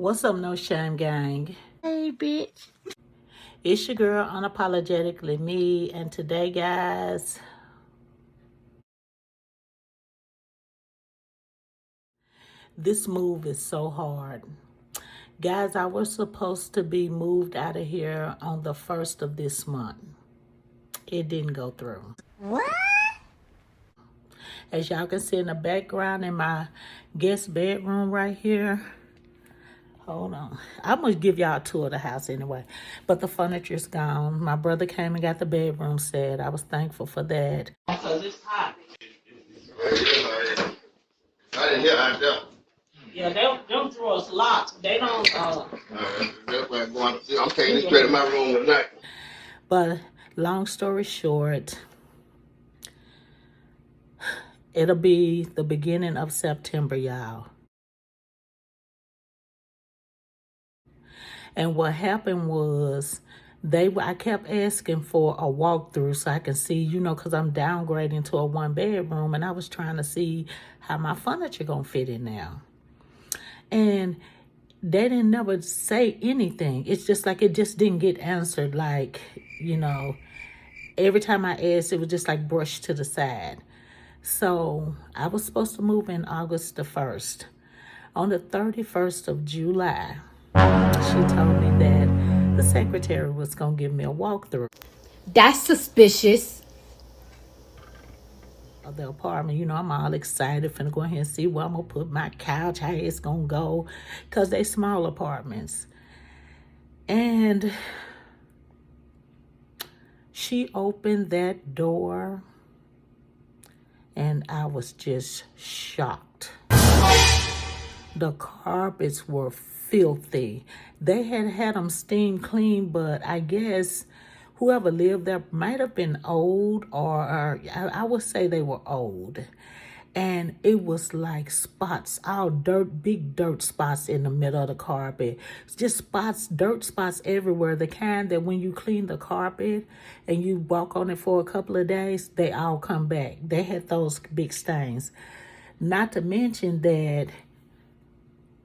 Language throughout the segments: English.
What's up, No Shame Gang? Hey, bitch. It's your girl, Unapologetically Me, and today, guys, this move is so hard. Guys, I was supposed to be moved out of here on the 1st of this month. It didn't go through. What? As y'all can see in the background in my guest bedroom right here. Hold on. I'm going to give y'all a tour of the house anyway. But the furniture's gone. My brother came and got the bedroom set. I was thankful for that. Because it's hot. I didn't hear out there. Yeah, them drawers locked. They don't. That's why I'm taking this straight to my room tonight. But long story short, it'll be the beginning of September, y'all. And what happened was I kept asking for a walkthrough so I can see, because I'm downgrading to a 1-bedroom, and I was trying to see how my furniture gonna fit in there. And they didn't never say anything. It's just like it just didn't get answered. Like, every time I asked, it was just like brushed to the side. So I was supposed to move in August the 1st. On the 31st of July, she told me that the secretary was going to give me a walkthrough That's suspicious. of the apartment. I'm all excited, finna go ahead and see where I'm going to put my couch, how it's going to go, because they small apartments. And she opened that door, and I was just shocked. The carpets were filthy. They had them steam clean, but I guess whoever lived there might have been old, or I would say they were old. And it was like spots, all big dirt spots in the middle of the carpet. Just spots, dirt spots everywhere. The kind that when you clean the carpet and you walk on it for a couple of days, they all come back. They had those big stains. Not to mention that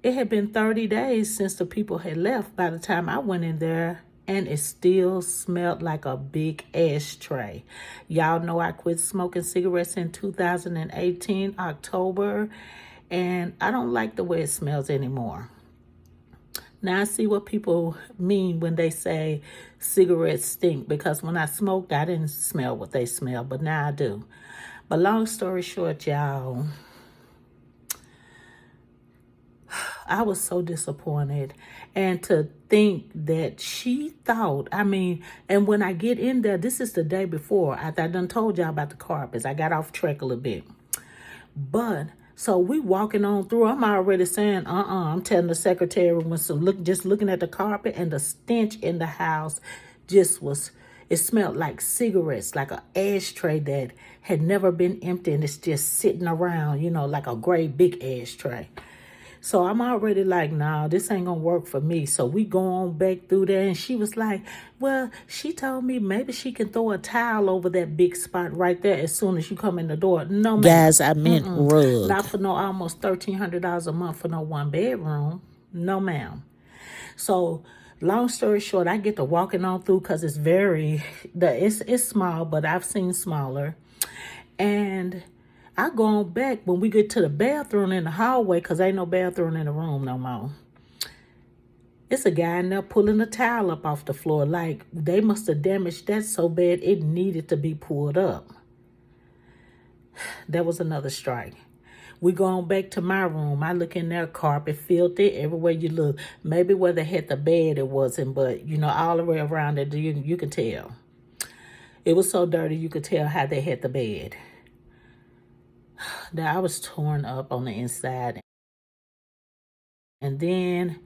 it had been 30 days since the people had left by the time I went in there, and it still smelled like a big ashtray. Y'all know I quit smoking cigarettes in 2018, October, and I don't like the way it smells anymore. Now I see what people mean when they say cigarettes stink, because when I smoked, I didn't smell what they smell, but now I do. But long story short, y'all, I was so disappointed. And to think that she thought, and when I get in there, this is the day before. I done told y'all about the carpets. I got off track a little bit. But, so we walking on through. I'm already saying, I'm telling the secretary, just looking at the carpet, and the stench in the house it smelled like cigarettes, like an ashtray that had never been empty, and it's just sitting around, like a great big ashtray. So I'm already like, nah, this ain't gonna work for me. So we go on back through there, and she was like, well, she told me maybe she can throw a towel over that big spot right there as soon as you come in the door. No, ma'am. Guys, I meant rug. Not for no almost $1,300 a month for no 1-bedroom. No, ma'am. So long story short, I get to walking on through, because it's small, but I've seen smaller. And I go on back when we get to the bathroom in the hallway, because ain't no bathroom in the room no more. It's a guy in there pulling a towel up off the floor. Like, they must have damaged that so bad it needed to be pulled up. That was another strike. We go on back to my room. I look in there, carpet filthy everywhere you look. Maybe where they had the bed it wasn't, but all the way around it, you can tell. It was so dirty you could tell how they had the bed. Now I was torn up on the inside. And then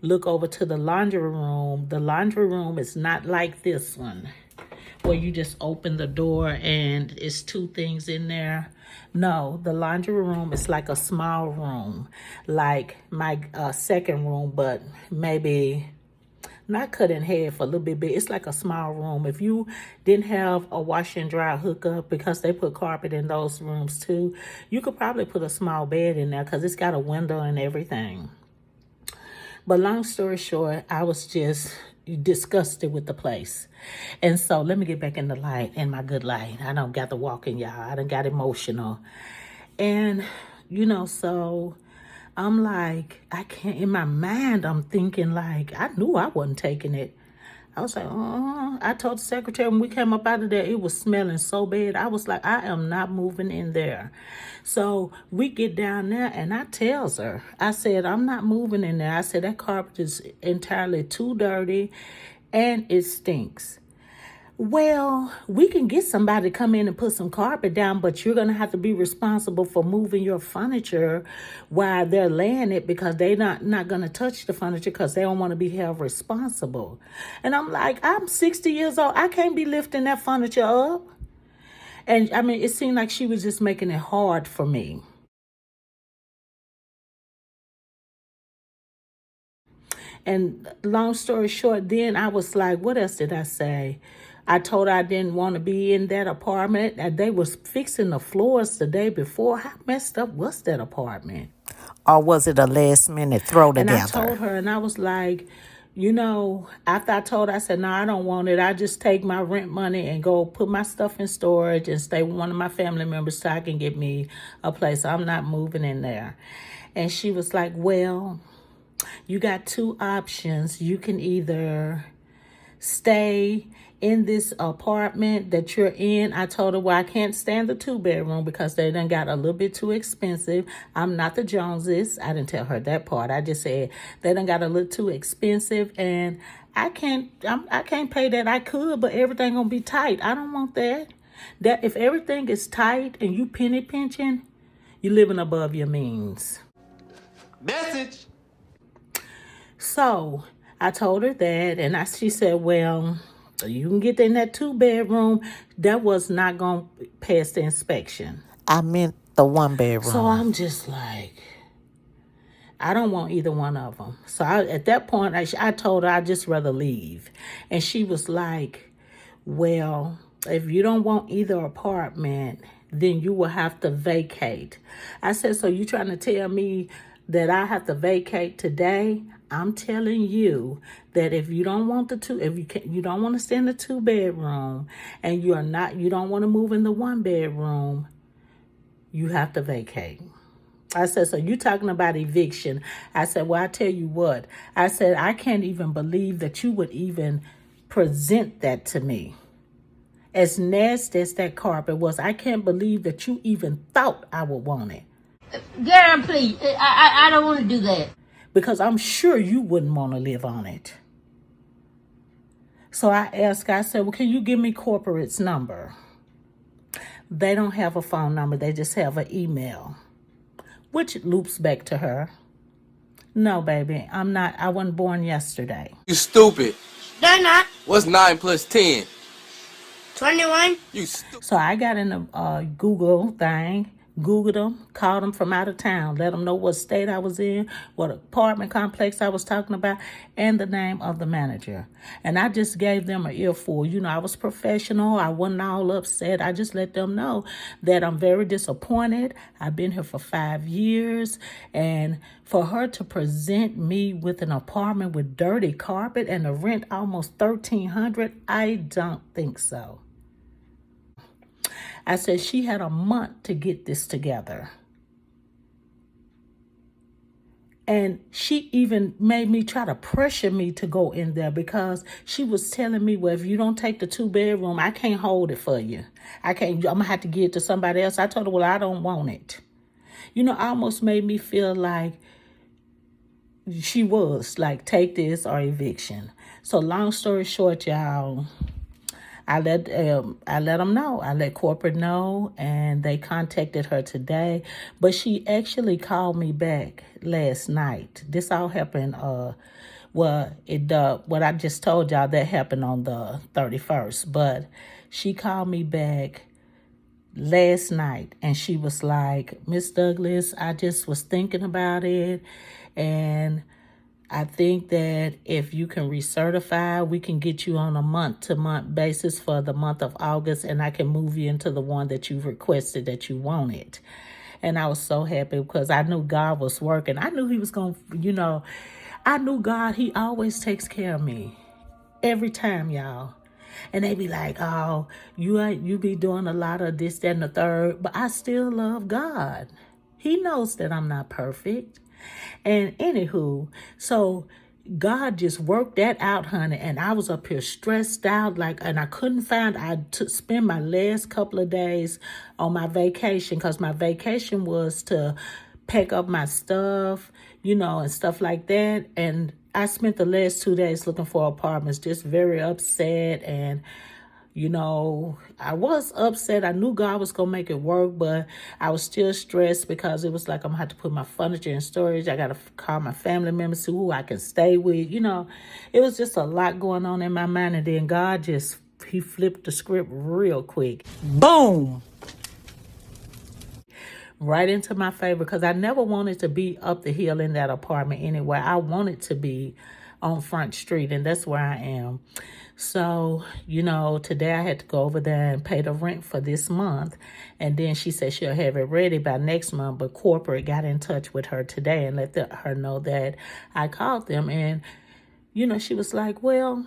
look over to the laundry room. The laundry room is not like this one, where you just open the door and it's two things in there. No, the laundry room is like a small room, like my second room, but maybe not cut in half, a little bit big. It's like a small room. If you didn't have a wash and dry hookup, because they put carpet in those rooms too, you could probably put a small bed in there, because it's got a window and everything. But long story short, I was just disgusted with the place. And so let me get back in the light, in my good light. I don't got to walk in, y'all. I done got emotional. And, so I'm like, I can't, in my mind, I'm thinking like, I knew I wasn't taking it. I was like, I told the secretary when we came up out of there, it was smelling so bad. I was like, I am not moving in there. So we get down there and I tells her, I said, I'm not moving in there. I said, that carpet is entirely too dirty and it stinks. Well, we can get somebody to come in and put some carpet down, but you're going to have to be responsible for moving your furniture while they're laying it, because they're not going to touch the furniture because they don't want to be held responsible. And I'm like, I'm 60 years old. I can't be lifting that furniture up. And I mean, it seemed like she was just making it hard for me. And long story short, then I was like, what else did I say? I told her I didn't want to be in that apartment. And they was fixing the floors the day before. How messed up was that apartment? Or was it a last minute throw together? And I told her, and I was like, after I told her, I said, no, I don't want it. I just take my rent money and go put my stuff in storage and stay with one of my family members so I can get me a place. I'm not moving in there. And she was like, well, you got two options. You can either stay in this apartment that you're in. I told her, well, I can't stand the 2-bedroom because they done got a little bit too expensive. I'm not the Joneses. I didn't tell her that part. I just said they done got a little too expensive and I can't pay that. I could, but everything gonna be tight. I don't want that. That if everything is tight and you penny pinching, you living above your means. Message. So I told her that, and she said, well, you can get in that 2-bedroom. That was not going to pass the inspection. I meant the 1-bedroom. So I'm just like, I don't want either one of them. So at that point, I told her I'd just rather leave. And she was like, well, if you don't want either apartment, then you will have to vacate. I said, so you trying to tell me that I have to vacate today? I'm telling you that if you don't want you don't want to stay in the 2-bedroom and you don't want to move in the 1-bedroom, you have to vacate. I said, so you talking about eviction? I said, well, I tell you what. I said, I can't even believe that you would even present that to me. As nasty as that carpet was, I can't believe that you even thought I would want it. Girl, please. I don't want to do that. Because I'm sure you wouldn't want to live on it. So I asked her, I said, well, can you give me corporate's number? They don't have a phone number. They just have an email, which loops back to her. No, baby, I wasn't born yesterday. You stupid. They're not. What's 9 plus 10? 21. You stupid. So I got in a Google thing, Googled them, called them from out of town, let them know what state I was in, what apartment complex I was talking about, and the name of the manager. And I just gave them an earful. I was professional. I wasn't all upset. I just let them know that I'm very disappointed. I've been here for 5 years. And for her to present me with an apartment with dirty carpet and the rent almost $1,300, I don't think so. I said she had a month to get this together. And she even made me try to pressure me to go in there because she was telling me, well, if you don't take the 2-bedroom, I can't hold it for you. I'm going to have to give it to somebody else. I told her, well, I don't want it. Almost made me feel like she was like, take this or eviction. So long story short, y'all, I let them know. I let corporate know, and they contacted her today. But she actually called me back last night. This all happened. What I just told y'all, that happened on the 31st. But she called me back last night, and she was like, Miss Douglas, I just was thinking about it, and I think that if you can recertify, we can get you on a month-to-month basis for the month of August, and I can move you into the one that you requested that you wanted. And I was so happy because I knew God was working. I knew he was going to, I knew God, he always takes care of me. Every time, y'all. And they be like, oh, you be doing a lot of this, that, and the third. But I still love God. He knows that I'm not perfect. And anywho, so God just worked that out, honey. And I was up here stressed out, and I couldn't find, spend my last couple of days on my vacation, because my vacation was to pack up my stuff, and stuff like that. And I spent the last 2 days looking for apartments, just very upset. And I was upset. I knew God was going to make it work, but I was still stressed because it was like I'm going to have to put my furniture in storage. I got to call my family members, see who I can stay with. It was just a lot going on in my mind. And then God he flipped the script real quick. Boom! Right into my favor, because I never wanted to be up the hill in that apartment anyway. I wanted to be on Front Street, and that's where I am. So, today I had to go over there and pay the rent for this month. And then she said she'll have it ready by next month. But corporate got in touch with her today and let her know that I called them. And, she was like, well,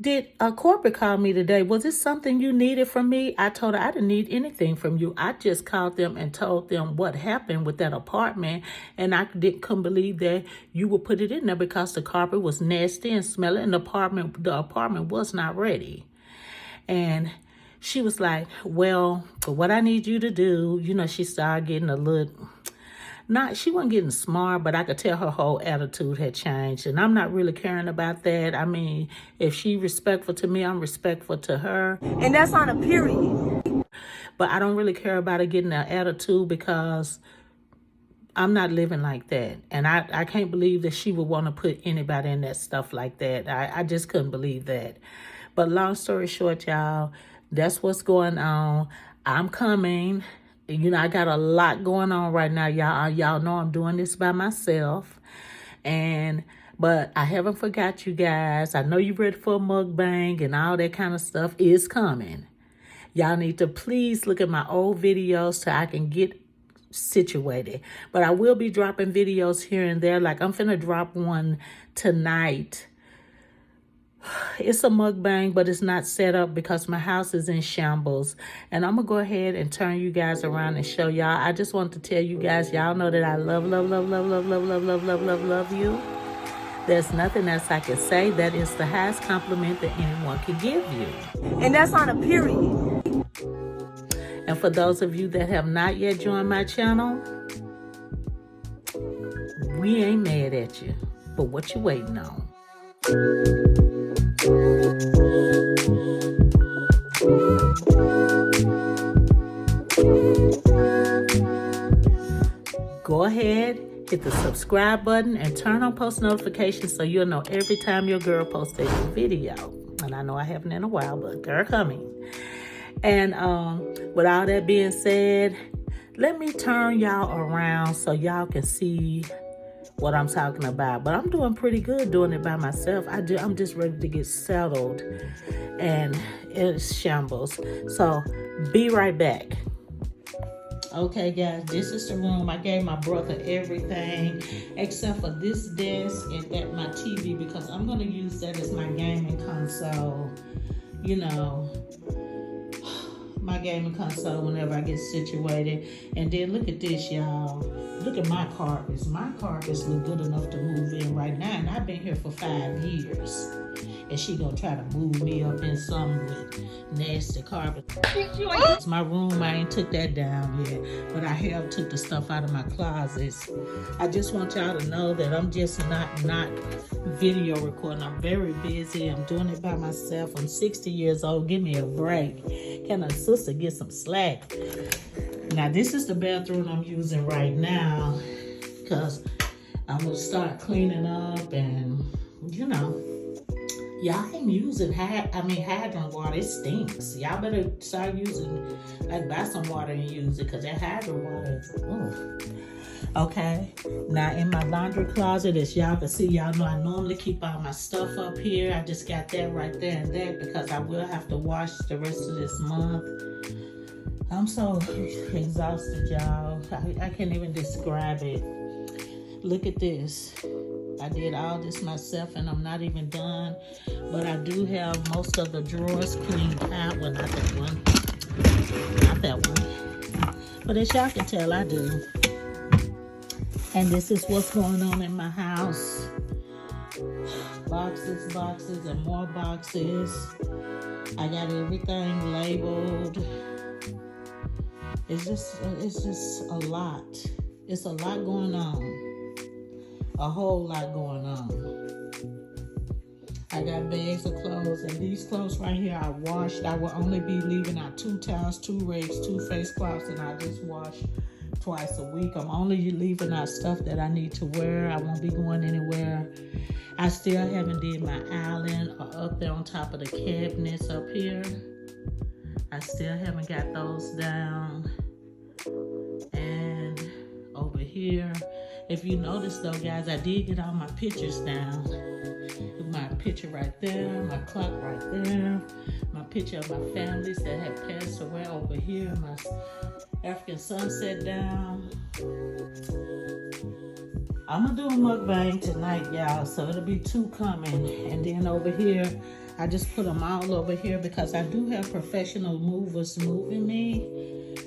did a corporate call me today? Was this something you needed from me? I told her I didn't need anything from you. I just called them and told them what happened with that apartment. And I couldn't believe that you would put it in there because the carpet was nasty and smelly and the apartment was not ready. And she was like, well, what I need you to do, she started getting a little... she wasn't getting smart, but I could tell her whole attitude had changed. And I'm not really caring about that. I mean, if she respectful to me, I'm respectful to her. And that's on a period. But I don't really care about her getting an attitude because I'm not living like that. And I can't believe that she would want to put anybody in that stuff like that. I just couldn't believe that. But long story short, y'all, that's what's going on. I'm coming. I got a lot going on right now, y'all. Y'all know I'm doing this by myself. But I haven't forgot you guys. I know you're ready for a mukbang and all that kind of stuff is coming. Y'all need to please look at my old videos so I can get situated. But I will be dropping videos here and there. Like I'm finna drop one tonight. It's a mukbang, but it's not set up because my house is in shambles. And I'm going to go ahead and turn you guys around and show y'all. I just want to tell you guys, y'all know that I love you. There's nothing else I can say. That is the highest compliment that anyone can give you. And that's on a period. And for those of you that have not yet joined my channel, we ain't mad at you. But what you waiting on? Go ahead, hit the subscribe button and turn on post notifications so you'll know every time your girl posts a new video. And I know I haven't in a while, but girl coming. And with all that being said, let me turn y'all around so y'all can see what I'm talking about. But I'm doing pretty good doing it by myself. I'm just ready to get settled, and it's shambles. So be right back. Okay, guys, this is the room. I gave my brother everything except for this desk and my TV because I'm going to use that as my gaming console. My gaming console whenever I get situated. And then look at this, y'all. Look at my carpets. My carpets look good enough to move in right now. And I've been here for 5 years. And she gonna try to move me up in something with nasty carpet. It's my room. I ain't took that down yet. But I have took the stuff out of my closets. I just want y'all to know that I'm just not video recording. I'm very busy. I'm doing it by myself. I'm 60 years old. Give me a break. Can a sister get some slack? Now, this is the bathroom I'm using right now because I'm going to start cleaning up and, y'all ain't using hydrant water. It stinks. Y'all better start using, buy some water and use it because that hydrant water is, Okay, now in my laundry closet, as y'all can see, y'all know I normally keep all my stuff up here. I just got that right there and there because I will have to wash the rest of this month. I'm so exhausted, y'all. I can't even describe it. Look at this. I did all this myself and I'm not even done. But I do have most of the drawers cleaned out. Well, not that one. Not that one. But as y'all can tell, I do. And this is what's going on in my house. Boxes, boxes, and more boxes. I got everything labeled. It's just a lot. It's a lot going on. A whole lot going on. I got bags of clothes, and these clothes right here I washed. I will only be leaving out 2 towels, 2 rags, 2 face cloths, and I just wash twice a week. I'm only leaving out stuff that I need to wear. I won't be going anywhere. I still haven't did my island or up there on top of the cabinets up here. I still haven't got those down. And over here, if you notice though, guys, I did get all my pictures down. My picture right there, my clock right there, my picture of my families that have passed away over here, my African sunset down. I'm gonna do a mukbang tonight, y'all, so it'll be 2 coming. And then over here, I just put them all over here because I do have professional movers moving me.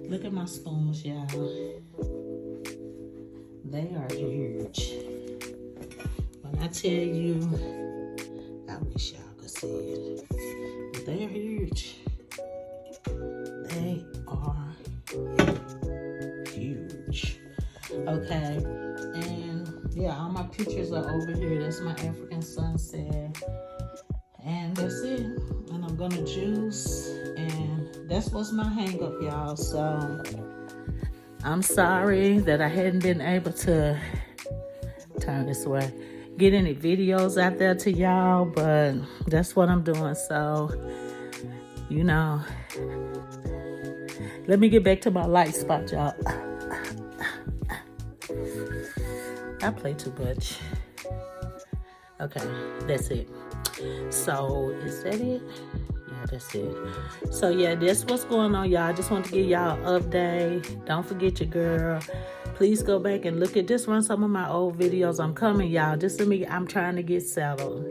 Look at my spoons, y'all. They are huge. When I tell you, I wish y'all could see it. But they're huge. They are huge. Okay. And yeah, all my pictures are over here. That's my African sunset. And that's it. And I'm gonna juice. And that's what's my hang up, y'all. So I'm sorry that I hadn't been able to turn this way. Get any videos out there to y'all, but that's what I'm doing. So, you know, let me get back to my light spot, y'all. I play too much. Okay, that's it. So, is that it? Yeah, that's it. So, yeah, that's what's going on, y'all. I just want to give y'all an update. Don't forget your girl. Please go back and look at, just run some of my old videos. I'm coming, y'all. Just to me, I'm trying to get settled.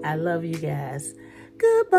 I love you guys. Goodbye.